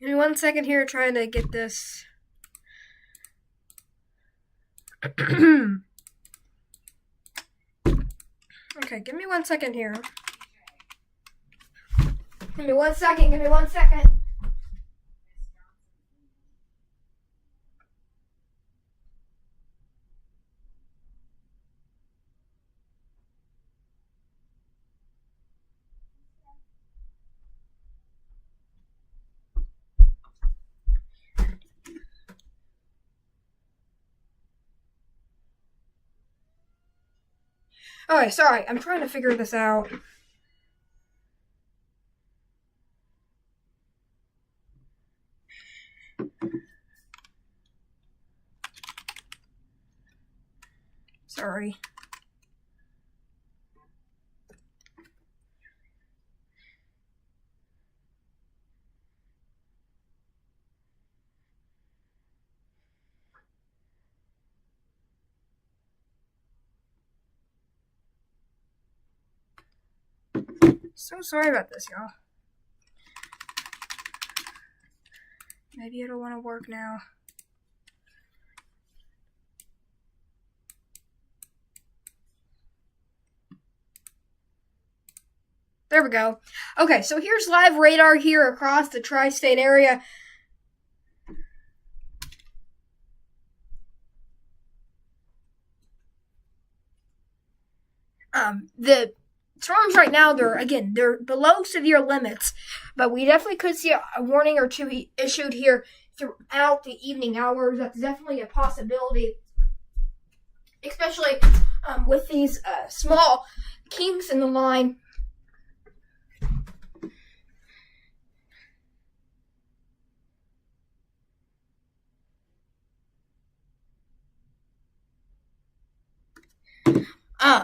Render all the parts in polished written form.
Give me 1 second here trying to get this. Okay, give me 1 second here. Give me 1 second, give me 1 second. Okay, sorry, I'm trying to figure this out. Sorry. So sorry about this, y'all. Maybe it'll want to work now. There we go. Okay, so here's live radar here across the tri-state area. The storms right now, they're below severe limits, but we definitely could see a warning or two issued here throughout the evening hours. That's definitely a possibility, especially with these small kinks in the line.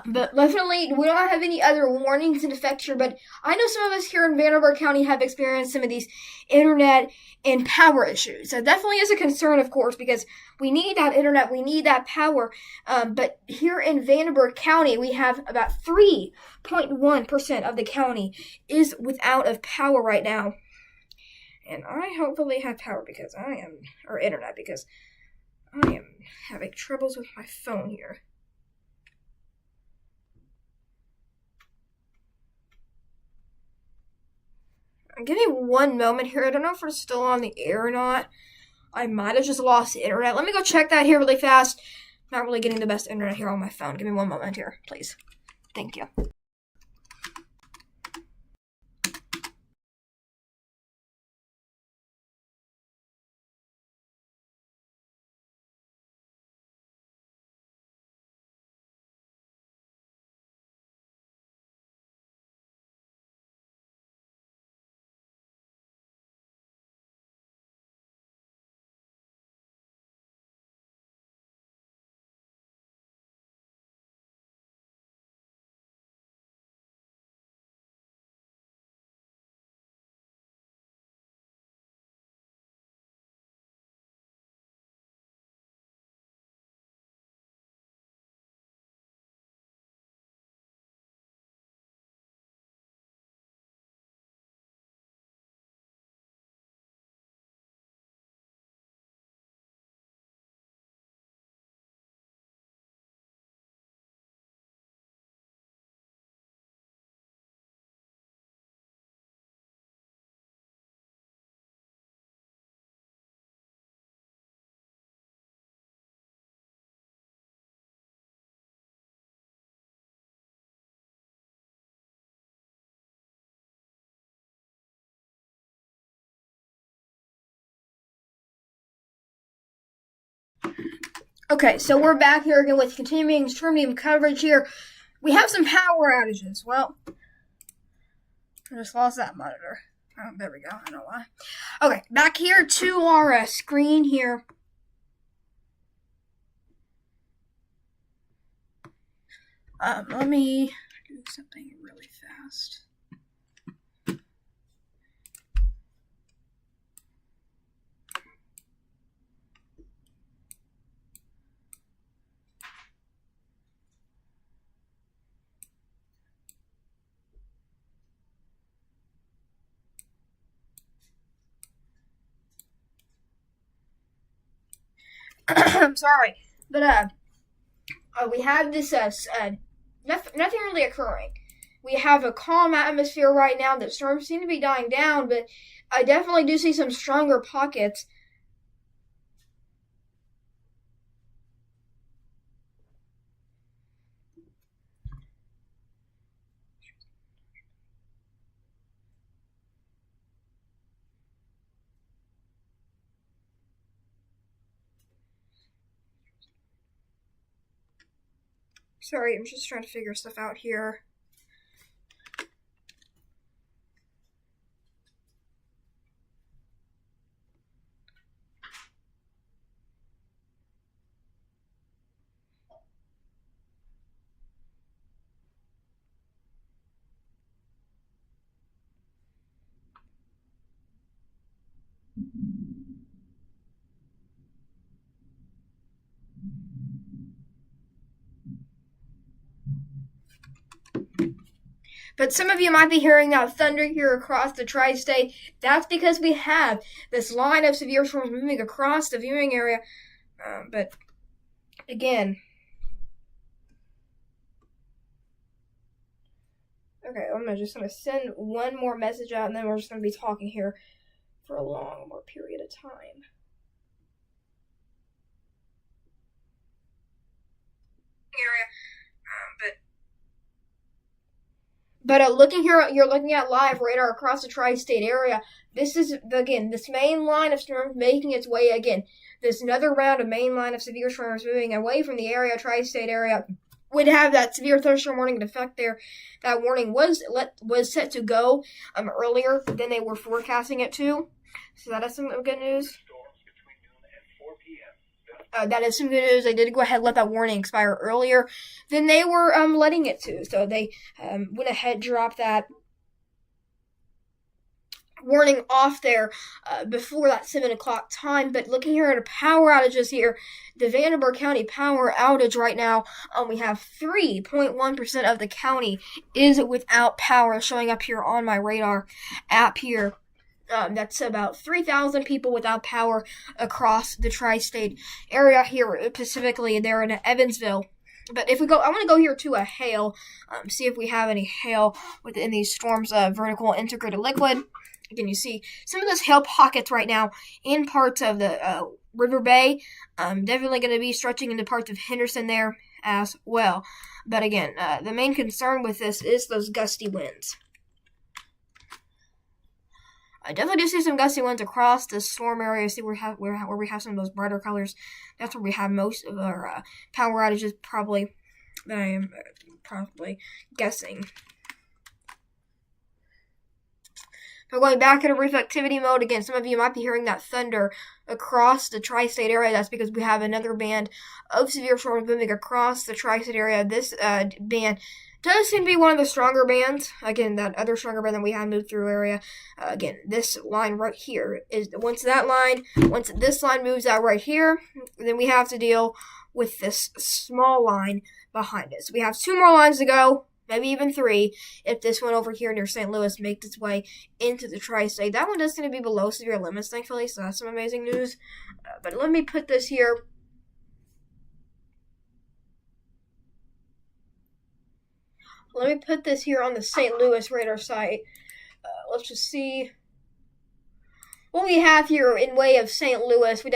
But definitely, we don't have any other warnings in effect here, but I know some of us here in Vanderbilt County have experienced some of these internet and power issues. So definitely is a concern, of course, because we need that internet, we need that power. But here in Vanderbilt County, we have about 3.1% of the county is without of power right now. And I hopefully have power or internet, because I am having troubles with my phone here. Give me 1 moment here. I don't know if we're still on the air or not. I might have just lost the internet. Let me go check that here really fast. Not really getting the best internet here on my phone. Give me 1 moment here, please. Thank you. Okay, so we're back here again with continuing streaming coverage here. We have some power outages. Well, I just lost that monitor. Oh, there we go. I don't know why. Okay, back here to our screen here. Let me do something really fast. I'm sorry, but we have this nothing really occurring. We have a calm atmosphere right now. The storms seem to be dying down, but I definitely do see some stronger pockets. Sorry, I'm just trying to figure stuff out here. But some of you might be hearing that thunder here across the tri-state. That's because we have this line of severe storms moving across the viewing area. But again, okay, I'm just going to send one more message out, and then we're just going to be talking here for a long more period of time. Area, but looking here, you're looking at live radar across the tri-state area. This is, again, this main line of storms making its way again. There's another round of main line of severe storms moving away from the area, tri-state area. Would have that severe thunderstorm warning in effect there. That warning was set to go earlier than they were forecasting it to. So that is some good news. That is some good news. They did go ahead and let that warning expire earlier than they were letting it to. So they went ahead and dropped that warning off there before that 7 o'clock time. But looking here at the power outages here, the Vanderburgh County power outage right now, we have 3.1% of the county is without power, showing up here on my radar app here. That's about 3,000 people without power across the tri-state area here, specifically there in Evansville. But if we go, I want to go here to a hail, see if we have any hail within these storms of vertical integrated liquid. Again, you see some of those hail pockets right now in parts of the River Bay. Definitely going to be stretching into parts of Henderson there as well. But again, the main concern with this is those gusty winds. I definitely do see some gusty winds across the storm area. See where we have some of those brighter colors. That's where we have most of our power outages, probably. That I am probably guessing. But going back into roof activity mode again, some of you might be hearing that thunder across the tri-state area. That's because we have another band of severe storms moving across the tri-state area. This band does seem to be one of the stronger bands. Again, that other stronger band that we had moved through area. Again, this line right here is once this line moves out right here, then we have to deal with this small line behind it. So we have 2 more lines to go, maybe even 3, if this one over here near St. Louis makes its way into the tri-state. That one is going to be below severe limits, thankfully, so that's some amazing news. But let me put this here. Let me put this here on the St. Louis radar site. Let's just see what we have here in way of St. Louis. We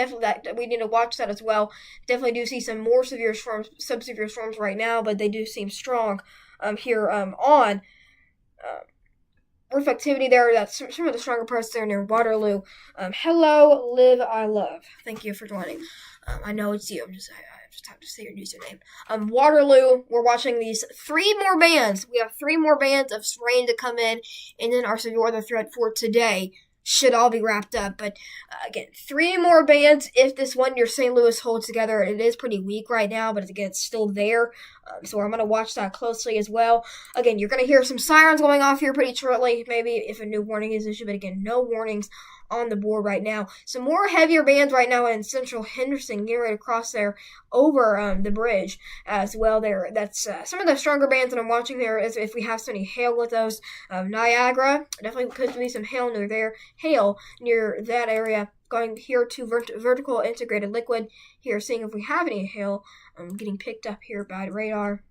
need to watch that as well. Definitely do see some more severe storms, sub-severe storms right now, but they do seem strong here on roof activity there. That's some of the stronger parts there near Waterloo. Hello, Live I Love. Thank you for joining. I know it's you. I just have to say your username. Waterloo, we're watching these 3 more bands. We have 3 more bands of rain to come in, and then our severe weather threat for today should all be wrapped up. But again, 3 more bands if this one near St. Louis holds together. It is pretty weak right now, but again, it's still there. So I'm going to watch that closely as well. Again, you're going to hear some sirens going off here pretty shortly, maybe if a new warning is issued, but again, no warnings on the board right now. Some more heavier bands right now in central Henderson, getting ready to cross there over the bridge as well. There, that's some of the stronger bands that I'm watching there. Is if we have some hail with those, Niagara, definitely could be some hail near there. Hail near that area. Going here to vertical integrated liquid here, seeing if we have any hail getting picked up here by radar.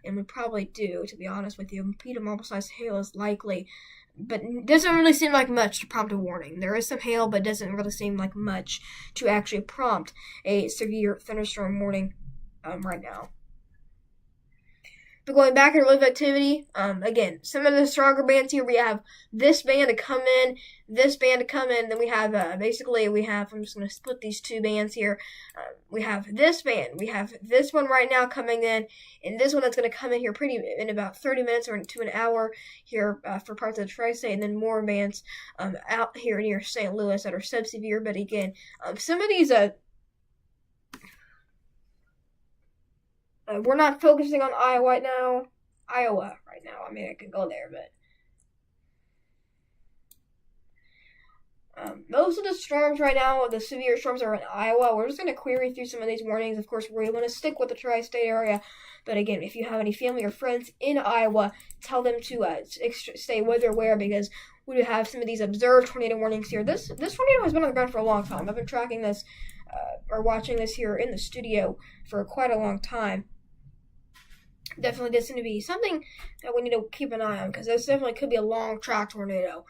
And we probably do, to be honest with you. Peter marble-sized hail is likely, but it doesn't really seem like much to prompt a warning. There is some hail, but it doesn't really seem like much to actually prompt a severe thunderstorm warning right now. But going back into live activity, again, some of the stronger bands here, we have this band to come in, this band to come in, then we have, I'm just going to split these two bands here. We have this band, we have this one right now coming in, and this one that's going to come in here in about 30 minutes or to an hour here for parts of the Tristate, and then more bands out here near St. Louis that are sub-severe, but again, some of these, we're not focusing on Iowa right now. I mean, I could go there, but most of the storms right now, the severe storms, are in Iowa. We're just going to query through some of these warnings. Of course, we're going to stick with the Tri-State area. But again, if you have any family or friends in Iowa, tell them to stay weather aware, because we have some of these observed tornado warnings here. This tornado has been on the ground for a long time. I've been tracking this or watching this here in the studio for quite a long time. Definitely this is going to be something that we need to keep an eye on, because this definitely could be a long track tornado.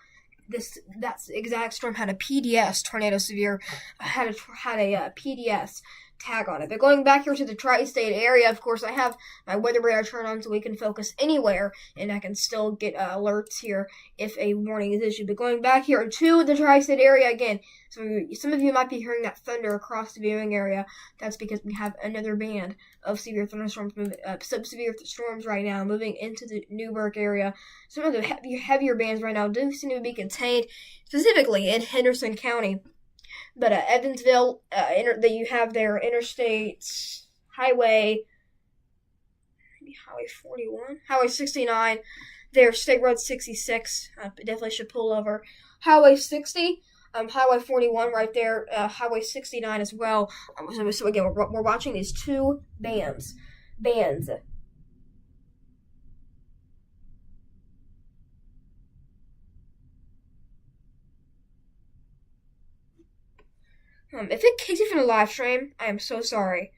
That exact storm had a PDS tornado severe, had a PDS tag on it. But going back here to the Tri-State area, of course, I have my weather radar turned on so we can focus anywhere, and I can still get alerts here if a warning is issued. But going back here to the Tri-State area again, some of you might be hearing that thunder across the viewing area. That's because we have another band of severe thunderstorms, sub-severe storms right now, moving into the Newburgh area. Some of the heavier bands right now do seem to be contained specifically in Henderson County. But Evansville, that you have there, Interstate Highway 41, Highway 69, there, State Road 66, definitely should pull over. Highway 60, Highway 41 right there, Highway 69 as well. So again, we're watching these two bands. If it kicks you from the live stream, I am so sorry.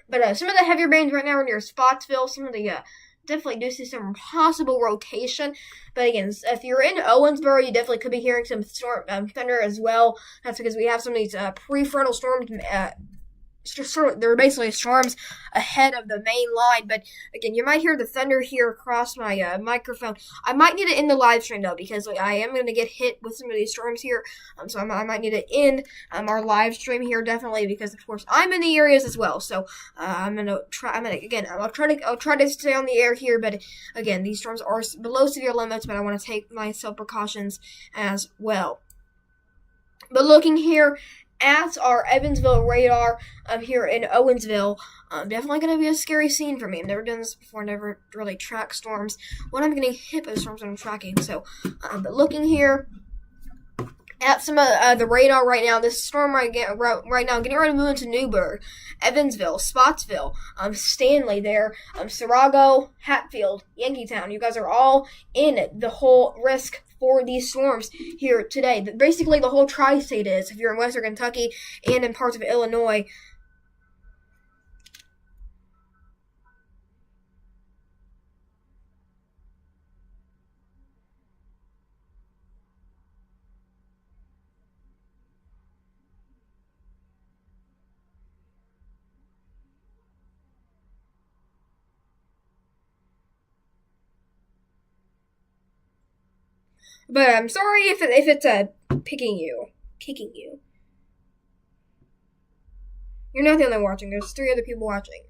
But some of the heavier bands right now are near Spotsville. Some of the definitely do see some possible rotation. But again, if you're in Owensboro, you definitely could be hearing some thunder as well. That's because we have some of these prefrontal storms. They're basically storms ahead of the main line. But again, you might hear the thunder here across my microphone. I might need to end the live stream though, because I am going to get hit with some of these storms here. So I might need to end our live stream here definitely, because of course I'm in the areas as well. So I'll try to stay on the air here. But again, these storms are below severe limits, but I want to take my precautions as well. But looking here at our Evansville radar here in Owensville, definitely going to be a scary scene for me. I've never done this before, never really tracked storms when I'm getting hit by the storms I'm tracking. So, but looking here at some of the radar right now, this storm right now getting ready to move into Newburgh, Evansville, Spotsville, Stanley there, Sarago, Hatfield, Yankeetown. You guys are all in the whole risk for these storms here today. Basically, the whole Tri-State is, if you're in Western Kentucky and in parts of Illinois. But I'm sorry if it's kicking you. You're not the only one watching. There's 3 other people watching.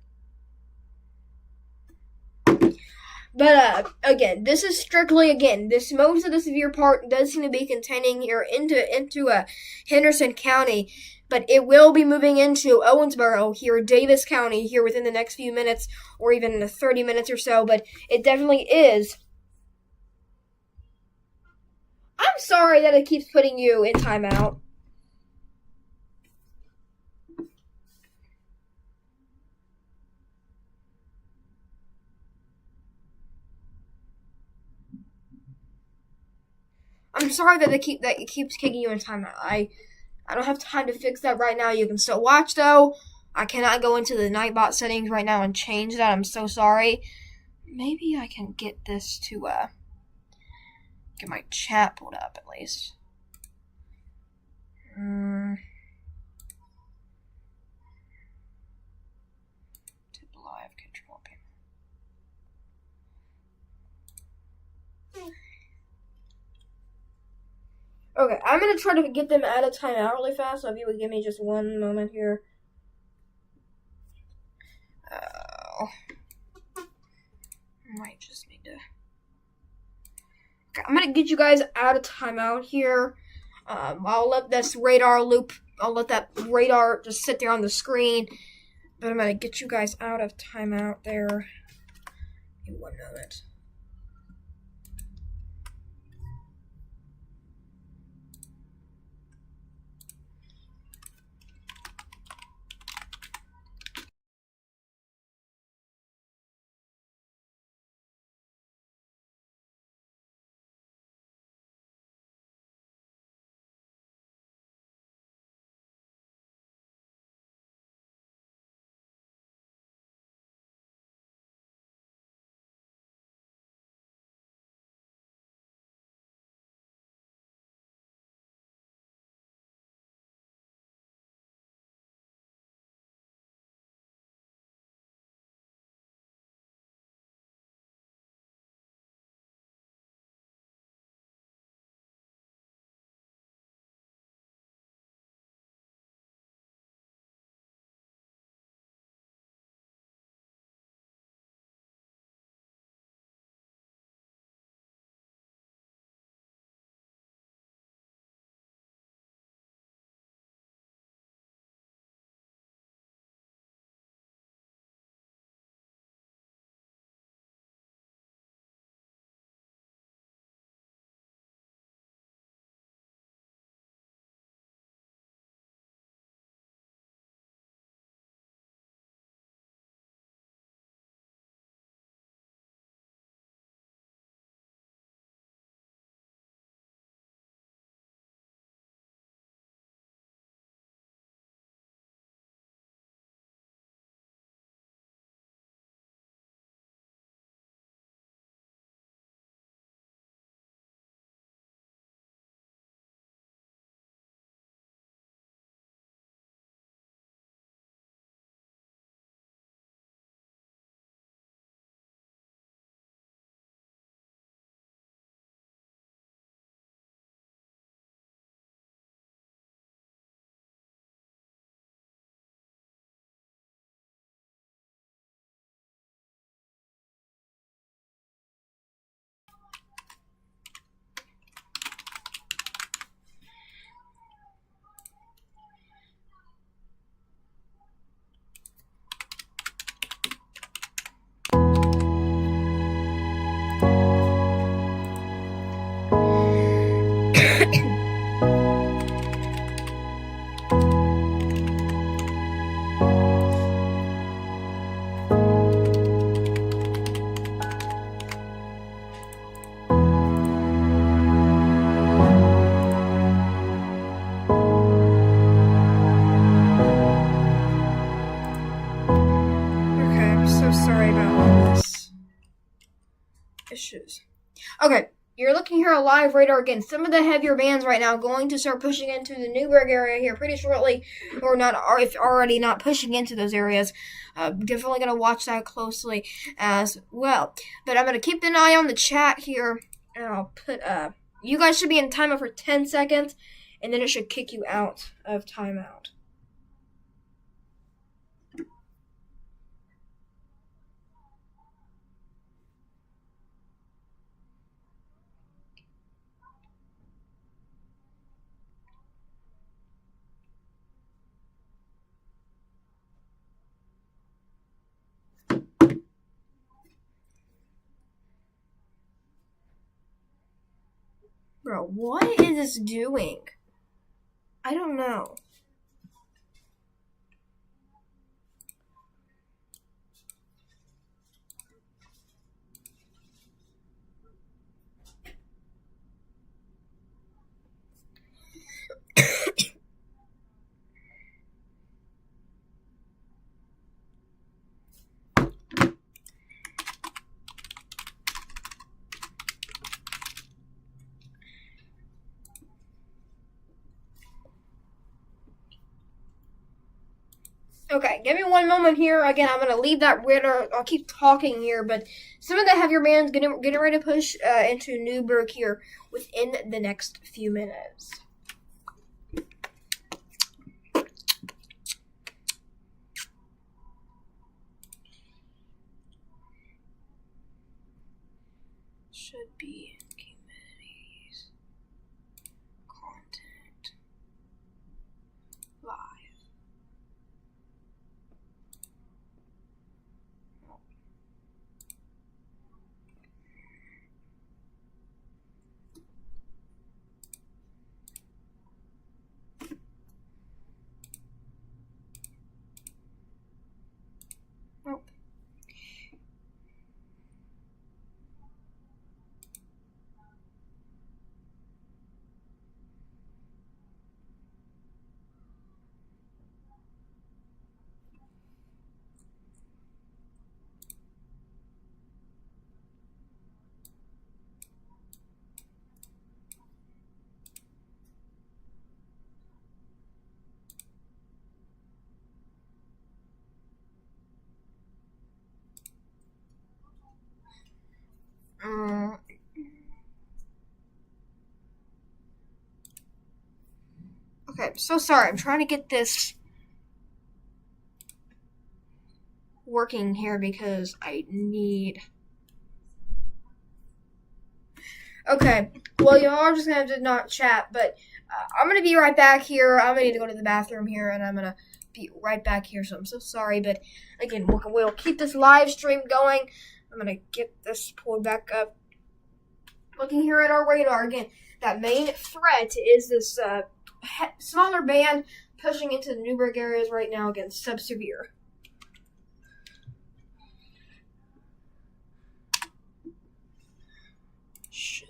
But again, this is strictly this most of the severe part does seem to be containing here into Henderson County, but it will be moving into Owensboro here, Davis County here within the next few minutes or even 30 minutes or so. But it definitely is. I'm sorry that it keeps putting you in timeout. I'm sorry that it keeps kicking you in timeout. I don't have time to fix that right now. You can still watch though. I cannot go into the Nightbot settings right now and change that. I'm so sorry. Maybe I can get this to get my chat pulled up at least. Tip live control panel. Okay, I'm gonna try to get them out of timeout really fast. So if you would give me just one moment here. Might just need to. Okay, I'm gonna get you guys out of timeout here. I'll let this radar loop. I'll let that radar just sit there on the screen. But I'm gonna get you guys out of timeout there. In 1 moment. Issues. Okay, you're looking here at live radar again. Some of the heavier bands right now going to start pushing into the Newburgh area here pretty shortly, or not, or if already not pushing into those areas. Definitely going to watch that closely as well. But I'm going to keep an eye on the chat here, and I'll put You guys should be in timeout for 10 seconds, and then it should kick you out of timeout. Bro, what is this doing? I don't know. Okay, give me one moment here. Again, I'm gonna leave that winner. I'll keep talking here, but some of the heavier bands getting ready to push into Newburgh here within the next few minutes. Should be communities, content, live. Oh. Okay, I'm so sorry. I'm trying to get this working here because I need. Okay, well, y'all are just gonna have to not chat, but I'm gonna be right back here. I'm gonna need to go to the bathroom here, and I'm gonna be right back here. So I'm so sorry, but again, we'll keep this live stream going. I'm gonna get this pulled back up. Looking here at our radar again, that main threat is this smaller band pushing into the Newburgh areas right now against sub-severe. Shit.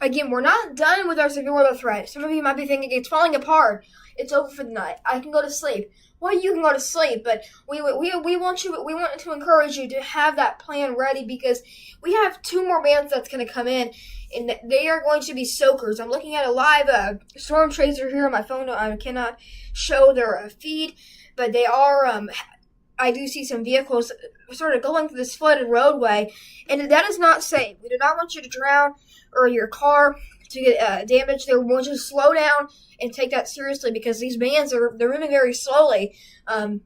Again, we're not done with our severe weather threat. Some of you might be thinking it's falling apart. It's over for the night. I can go to sleep. Well, you can go to sleep, but we want you. We want to encourage you to have that plan ready because we have two more bands that's going to come in, and they are going to be soakers. I'm looking at a live storm tracer here on my phone. I cannot show their feed, but they are. I do see some vehicles sort of going through this flooded roadway, and that is not safe. We do not want you to drown or your car to get damaged. They want you to slow down and take that seriously because these bands they're moving very slowly, and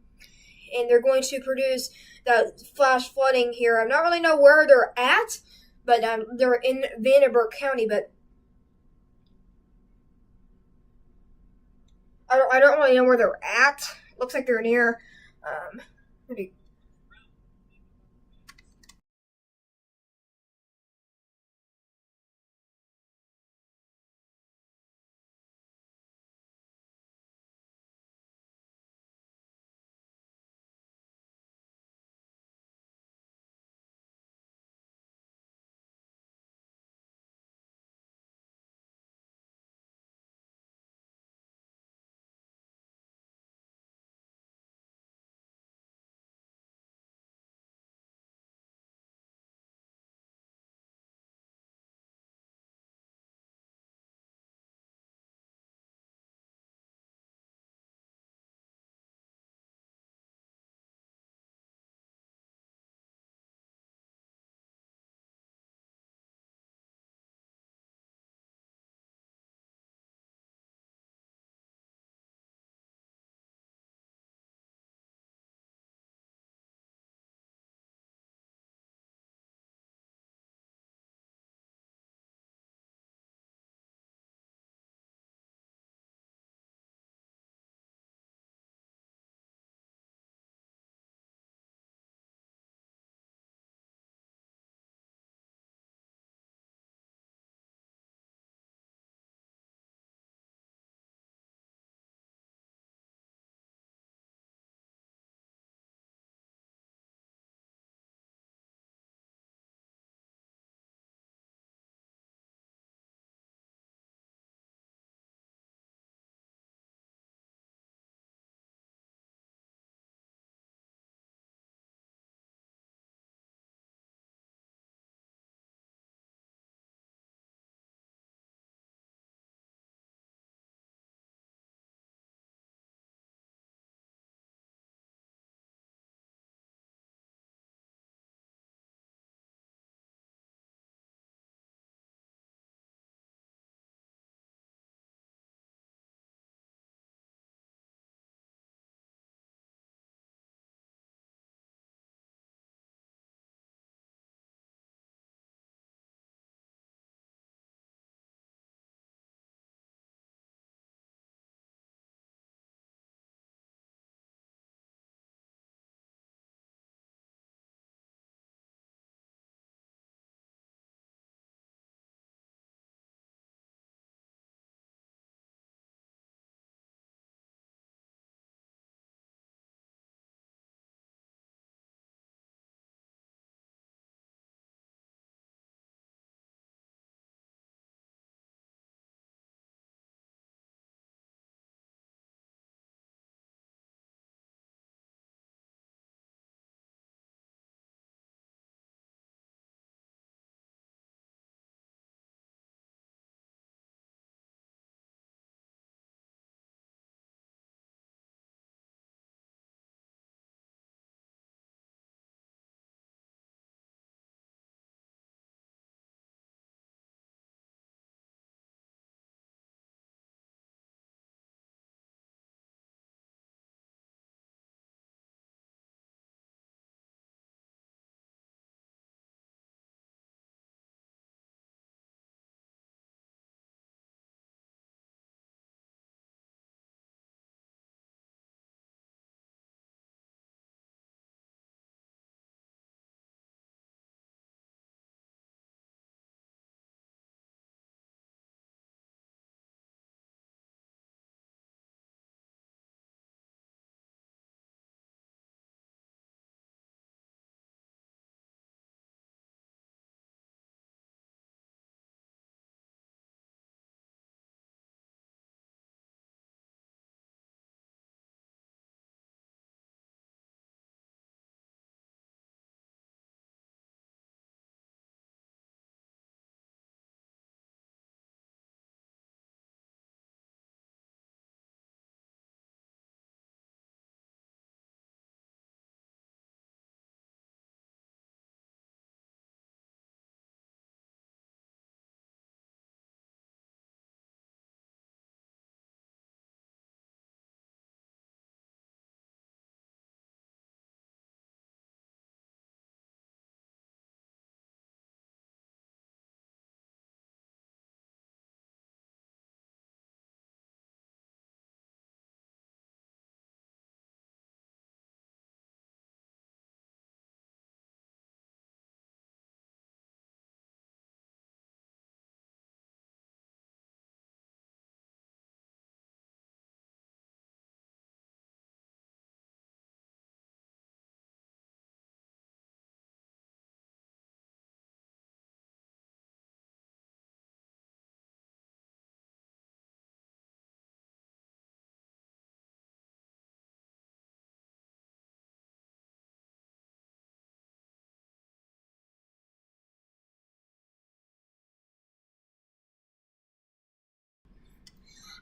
they're going to produce that flash flooding here. I don't really know where they're at, but they're in Vanderburgh County, but I don't really know where they're at. Looks like they're near. Maybe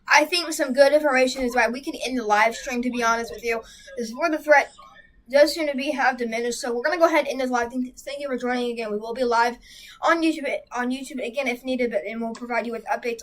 I think some good information is why we can end the live stream, to be honest with you. This is where the threat does seem to be have diminished, so we're going to go ahead and end this live. Thank you for joining again. We will be live on YouTube again if needed, and we'll provide you with updates